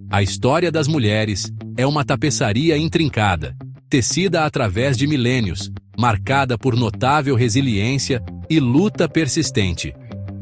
A história das mulheres é uma tapeçaria intrincada, tecida através de milênios, marcada por notável resiliência e luta persistente.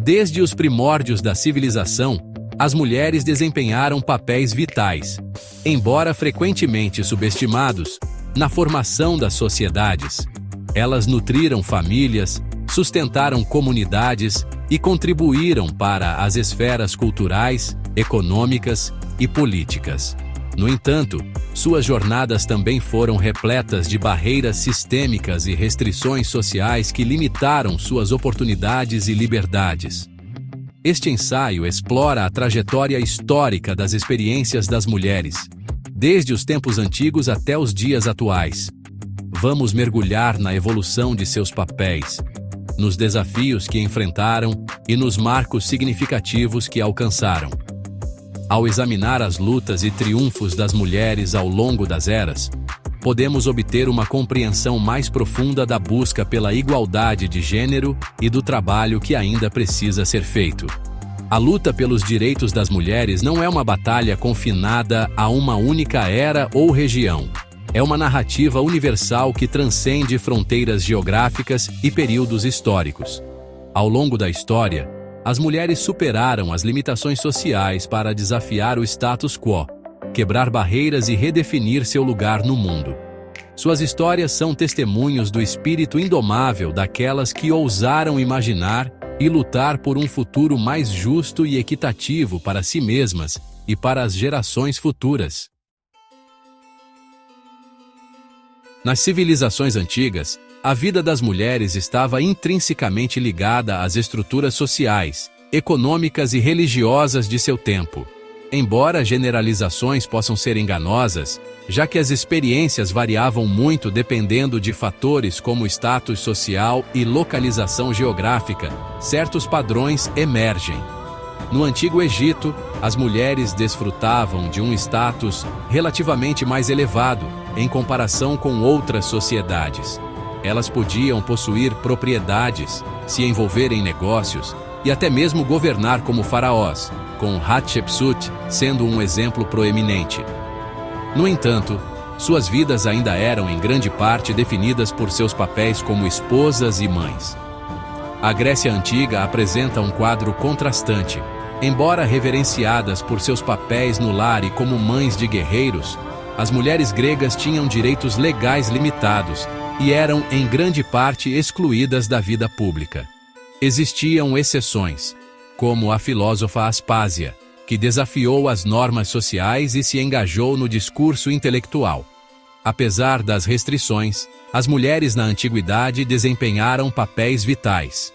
Desde os primórdios da civilização, as mulheres desempenharam papéis vitais, embora frequentemente subestimados, na formação das sociedades. Elas nutriram famílias, sustentaram comunidades e contribuíram para as esferas culturais, econômicas e políticas. No entanto, suas jornadas também foram repletas de barreiras sistêmicas e restrições sociais que limitaram suas oportunidades e liberdades. Este ensaio explora a trajetória histórica das experiências das mulheres, desde os tempos antigos até os dias atuais. Vamos mergulhar na evolução de seus papéis, nos desafios que enfrentaram e nos marcos significativos que alcançaram. Ao examinar as lutas e triunfos das mulheres ao longo das eras, podemos obter uma compreensão mais profunda da busca pela igualdade de gênero e do trabalho que ainda precisa ser feito. A luta pelos direitos das mulheres não é uma batalha confinada a uma única era ou região. É uma narrativa universal que transcende fronteiras geográficas e períodos históricos. Ao longo da história, as mulheres superaram as limitações sociais para desafiar o status quo, quebrar barreiras e redefinir seu lugar no mundo. Suas histórias são testemunhos do espírito indomável daquelas que ousaram imaginar e lutar por um futuro mais justo e equitativo para si mesmas e para as gerações futuras. Nas civilizações antigas, a vida das mulheres estava intrinsecamente ligada às estruturas sociais, econômicas e religiosas de seu tempo. Embora generalizações possam ser enganosas, já que as experiências variavam muito dependendo de fatores como status social e localização geográfica, certos padrões emergem. No Antigo Egito, as mulheres desfrutavam de um status relativamente mais elevado em comparação com outras sociedades. Elas podiam possuir propriedades, se envolver em negócios e até mesmo governar como faraós, com Hatshepsut sendo um exemplo proeminente. No entanto, suas vidas ainda eram em grande parte definidas por seus papéis como esposas e mães. A Grécia Antiga apresenta um quadro contrastante. Embora reverenciadas por seus papéis no lar e como mães de guerreiros, as mulheres gregas tinham direitos legais limitados e eram em grande parte excluídas da vida pública. Existiam exceções, como a filósofa Aspásia, que desafiou as normas sociais e se engajou no discurso intelectual. Apesar das restrições, as mulheres na antiguidade desempenharam papéis vitais.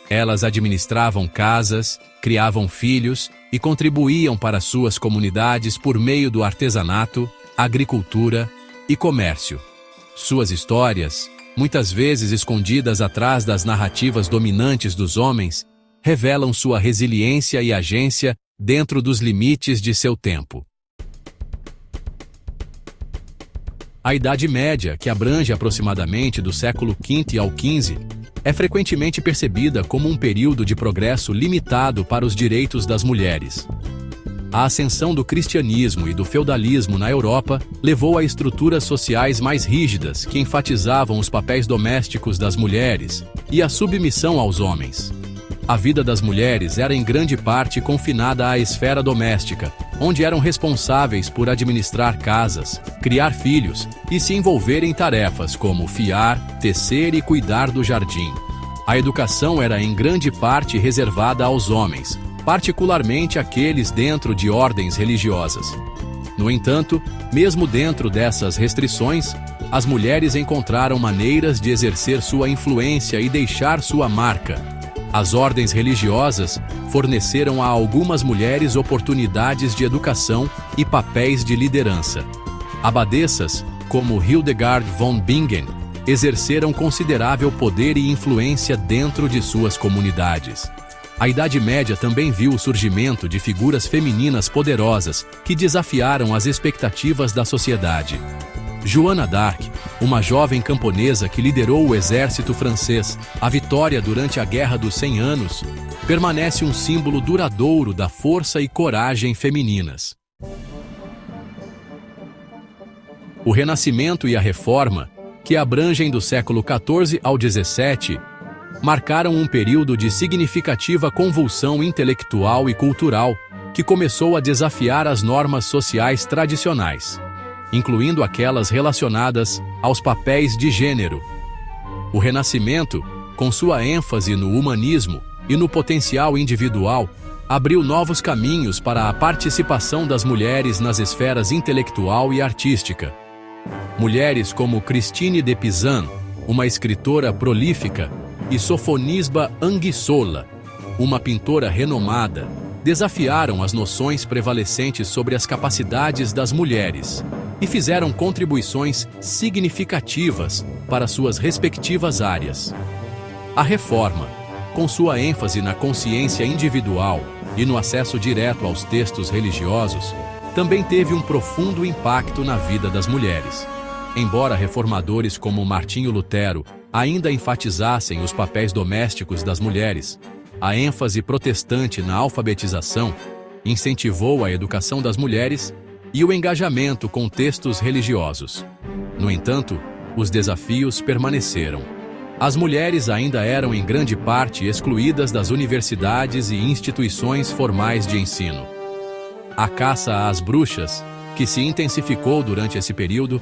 Elas administravam casas, criavam filhos e contribuíam para suas comunidades por meio do artesanato, agricultura e comércio. Suas histórias, muitas vezes escondidas atrás das narrativas dominantes dos homens, revelam sua resiliência e agência dentro dos limites de seu tempo. A Idade Média, que abrange aproximadamente do século V ao XV, é frequentemente percebida como um período de progresso limitado para os direitos das mulheres. A ascensão do cristianismo e do feudalismo na Europa levou a estruturas sociais mais rígidas que enfatizavam os papéis domésticos das mulheres e a submissão aos homens. A vida das mulheres era em grande parte confinada à esfera doméstica, onde eram responsáveis por administrar casas, criar filhos e se envolver em tarefas como fiar, tecer e cuidar do jardim. A educação era em grande parte reservada aos homens, particularmente aqueles dentro de ordens religiosas. No entanto, mesmo dentro dessas restrições, as mulheres encontraram maneiras de exercer sua influência e deixar sua marca. As ordens religiosas forneceram a algumas mulheres oportunidades de educação e papéis de liderança. Abadesas, como Hildegard von Bingen, exerceram considerável poder e influência dentro de suas comunidades. A Idade Média também viu o surgimento de figuras femininas poderosas que desafiaram as expectativas da sociedade. Joana d'Arc, uma jovem camponesa que liderou o exército francês, a vitória durante a Guerra dos 100 Anos, permanece um símbolo duradouro da força e coragem femininas. O Renascimento e a Reforma, que abrangem do século XIV ao XVII, marcaram um período de significativa convulsão intelectual e cultural que começou a desafiar as normas sociais tradicionais, incluindo aquelas relacionadas aos papéis de gênero. O Renascimento, com sua ênfase no humanismo e no potencial individual, abriu novos caminhos para a participação das mulheres nas esferas intelectual e artística. Mulheres como Christine de Pizan, uma escritora prolífica, e Sofonisba Anguissola, uma pintora renomada, desafiaram as noções prevalecentes sobre as capacidades das mulheres e fizeram contribuições significativas para suas respectivas áreas. A Reforma, com sua ênfase na consciência individual e no acesso direto aos textos religiosos, também teve um profundo impacto na vida das mulheres. Embora reformadores como Martinho Lutero ainda enfatizassem os papéis domésticos das mulheres, a ênfase protestante na alfabetização incentivou a educação das mulheres e o engajamento com textos religiosos. No entanto, os desafios permaneceram. As mulheres ainda eram em grande parte excluídas das universidades e instituições formais de ensino. A caça às bruxas, que se intensificou durante esse período,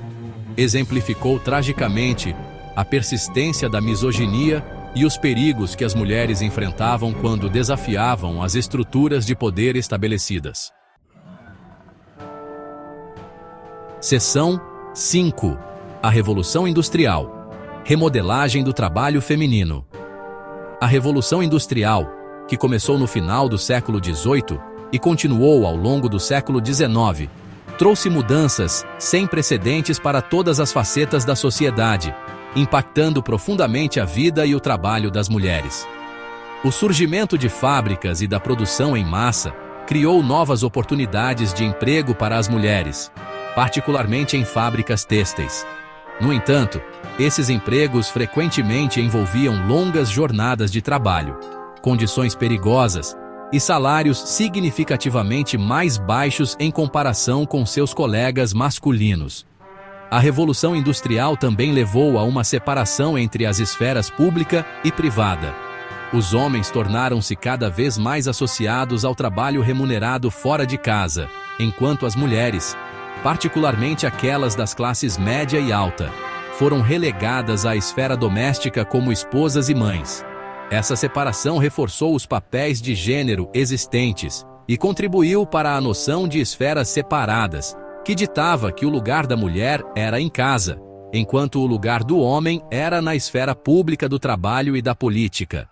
exemplificou tragicamente a persistência da misoginia e os perigos que as mulheres enfrentavam quando desafiavam as estruturas de poder estabelecidas. Seção 5. A Revolução Industrial. Remodelagem do trabalho feminino. A Revolução Industrial, que começou no final do século XVIII e continuou ao longo do século XIX, trouxe mudanças sem precedentes para todas as facetas da sociedade, impactando profundamente a vida e o trabalho das mulheres. O surgimento de fábricas e da produção em massa criou novas oportunidades de emprego para as mulheres, particularmente em fábricas têxteis. No entanto, esses empregos frequentemente envolviam longas jornadas de trabalho, condições perigosas e salários significativamente mais baixos em comparação com seus colegas masculinos. A Revolução Industrial também levou a uma separação entre as esferas pública e privada. Os homens tornaram-se cada vez mais associados ao trabalho remunerado fora de casa, enquanto as mulheres, particularmente aquelas das classes média e alta, foram relegadas à esfera doméstica como esposas e mães. Essa separação reforçou os papéis de gênero existentes e contribuiu para a noção de esferas separadas, que ditava que o lugar da mulher era em casa, enquanto o lugar do homem era na esfera pública do trabalho e da política.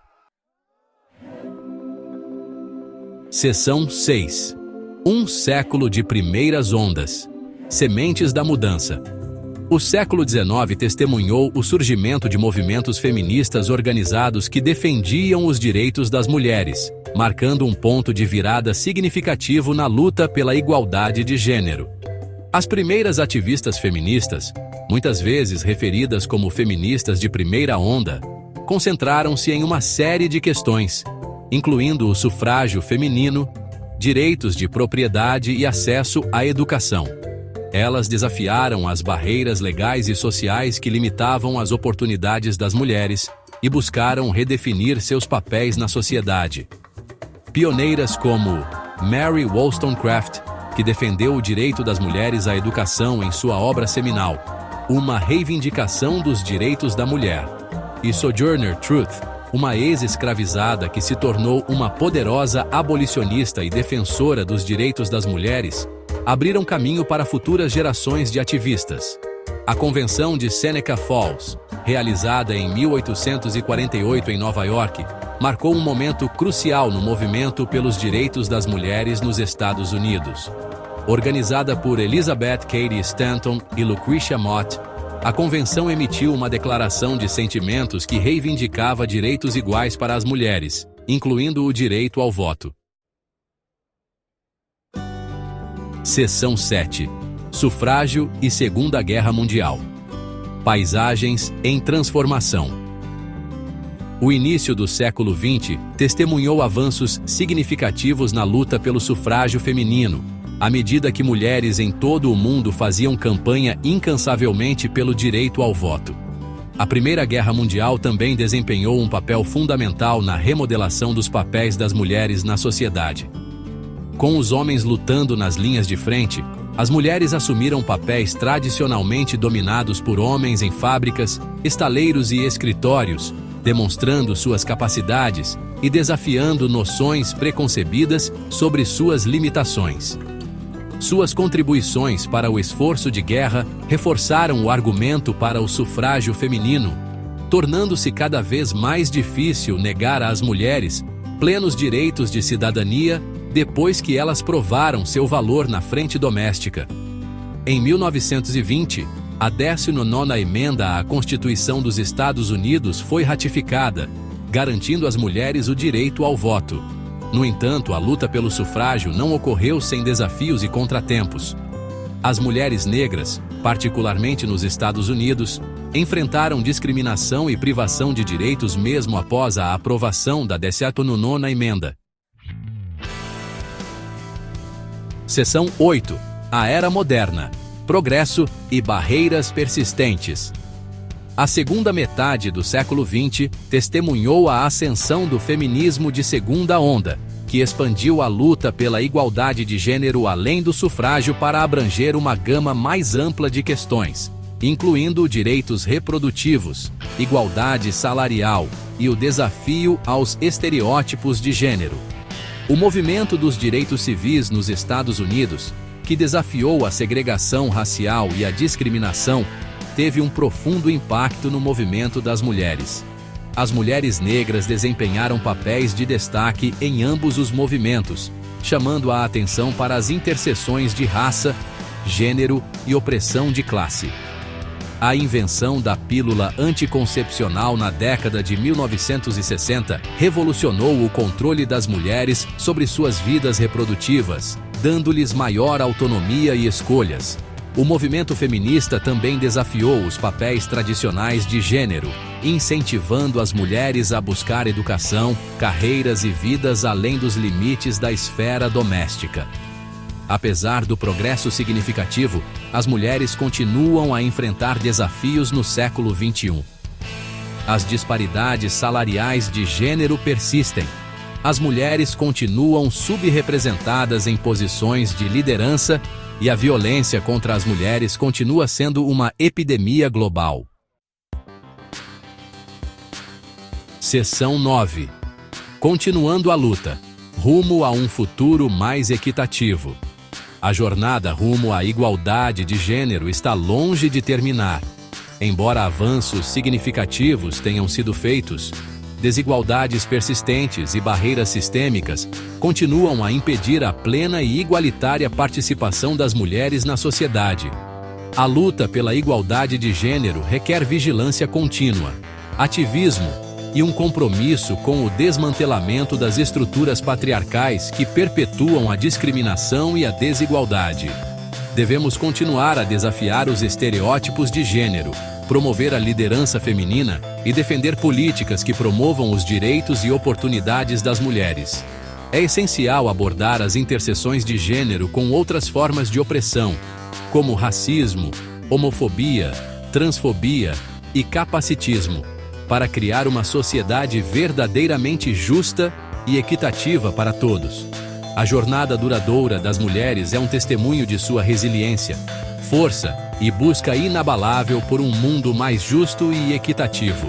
Seção 6. Um século de primeiras ondas. Sementes da mudança. O século XIX testemunhou o surgimento de movimentos feministas organizados que defendiam os direitos das mulheres, marcando um ponto de virada significativo na luta pela igualdade de gênero. As primeiras ativistas feministas, muitas vezes referidas como feministas de primeira onda, concentraram-se em uma série de questões, incluindo o sufrágio feminino, direitos de propriedade e acesso à educação. Elas desafiaram as barreiras legais e sociais que limitavam as oportunidades das mulheres e buscaram redefinir seus papéis na sociedade. Pioneiras como Mary Wollstonecraft, que defendeu o direito das mulheres à educação em sua obra seminal, Uma Reivindicação dos Direitos da Mulher, e Sojourner Truth, uma ex-escravizada que se tornou uma poderosa abolicionista e defensora dos direitos das mulheres, abriram caminho para futuras gerações de ativistas. A Convenção de Seneca Falls, realizada em 1848 em Nova York, marcou um momento crucial no movimento pelos direitos das mulheres nos Estados Unidos. Organizada por Elizabeth Cady Stanton e Lucretia Mott, a convenção emitiu uma declaração de sentimentos que reivindicava direitos iguais para as mulheres, incluindo o direito ao voto. Seção 7. Sufrágio e Segunda Guerra Mundial. Paisagens em transformação. O início do século XX testemunhou avanços significativos na luta pelo sufrágio feminino, à medida que mulheres em todo o mundo faziam campanha incansavelmente pelo direito ao voto. A Primeira Guerra Mundial também desempenhou um papel fundamental na remodelação dos papéis das mulheres na sociedade. Com os homens lutando nas linhas de frente, as mulheres assumiram papéis tradicionalmente dominados por homens em fábricas, estaleiros e escritórios, demonstrando suas capacidades e desafiando noções preconcebidas sobre suas limitações. Suas contribuições para o esforço de guerra reforçaram o argumento para o sufrágio feminino, tornando-se cada vez mais difícil negar às mulheres plenos direitos de cidadania depois que elas provaram seu valor na frente doméstica. Em 1920, a 19ª emenda à Constituição dos Estados Unidos foi ratificada, garantindo às mulheres o direito ao voto. No entanto, a luta pelo sufrágio não ocorreu sem desafios e contratempos. As mulheres negras, particularmente nos Estados Unidos, enfrentaram discriminação e privação de direitos mesmo após a aprovação da 19ª emenda. Seção 8. A Era Moderna. Progresso e barreiras persistentes. A segunda metade do século XX testemunhou a ascensão do feminismo de segunda onda, que expandiu a luta pela igualdade de gênero além do sufrágio para abranger uma gama mais ampla de questões, incluindo direitos reprodutivos, igualdade salarial e o desafio aos estereótipos de gênero. O movimento dos direitos civis nos Estados Unidos, que desafiou a segregação racial e a discriminação, teve um profundo impacto no movimento das mulheres. As mulheres negras desempenharam papéis de destaque em ambos os movimentos, chamando a atenção para as interseções de raça, gênero e opressão de classe. A invenção da pílula anticoncepcional na década de 1960 revolucionou o controle das mulheres sobre suas vidas reprodutivas, dando-lhes maior autonomia e escolhas. O movimento feminista também desafiou os papéis tradicionais de gênero, incentivando as mulheres a buscar educação, carreiras e vidas além dos limites da esfera doméstica. Apesar do progresso significativo, as mulheres continuam a enfrentar desafios no século XXI. As disparidades salariais de gênero persistem. As mulheres continuam subrepresentadas em posições de liderança e a violência contra as mulheres continua sendo uma epidemia global. Seção 9. Continuando a luta, rumo a um futuro mais equitativo. A jornada rumo à igualdade de gênero está longe de terminar. Embora avanços significativos tenham sido feitos, desigualdades persistentes e barreiras sistêmicas continuam a impedir a plena e igualitária participação das mulheres na sociedade. A luta pela igualdade de gênero requer vigilância contínua, ativismo e um compromisso com o desmantelamento das estruturas patriarcais que perpetuam a discriminação e a desigualdade. Devemos continuar a desafiar os estereótipos de gênero, promover a liderança feminina e defender políticas que promovam os direitos e oportunidades das mulheres. É essencial abordar as interseções de gênero com outras formas de opressão, como racismo, homofobia, transfobia e capacitismo, para criar uma sociedade verdadeiramente justa e equitativa para todos. A jornada duradoura das mulheres é um testemunho de sua resiliência, força e busca inabalável por um mundo mais justo e equitativo.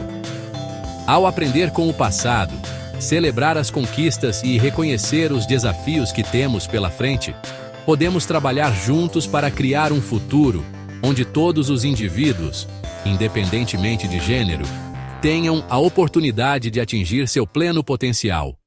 Ao aprender com o passado, celebrar as conquistas e reconhecer os desafios que temos pela frente, podemos trabalhar juntos para criar um futuro onde todos os indivíduos, independentemente de gênero, tenham a oportunidade de atingir seu pleno potencial.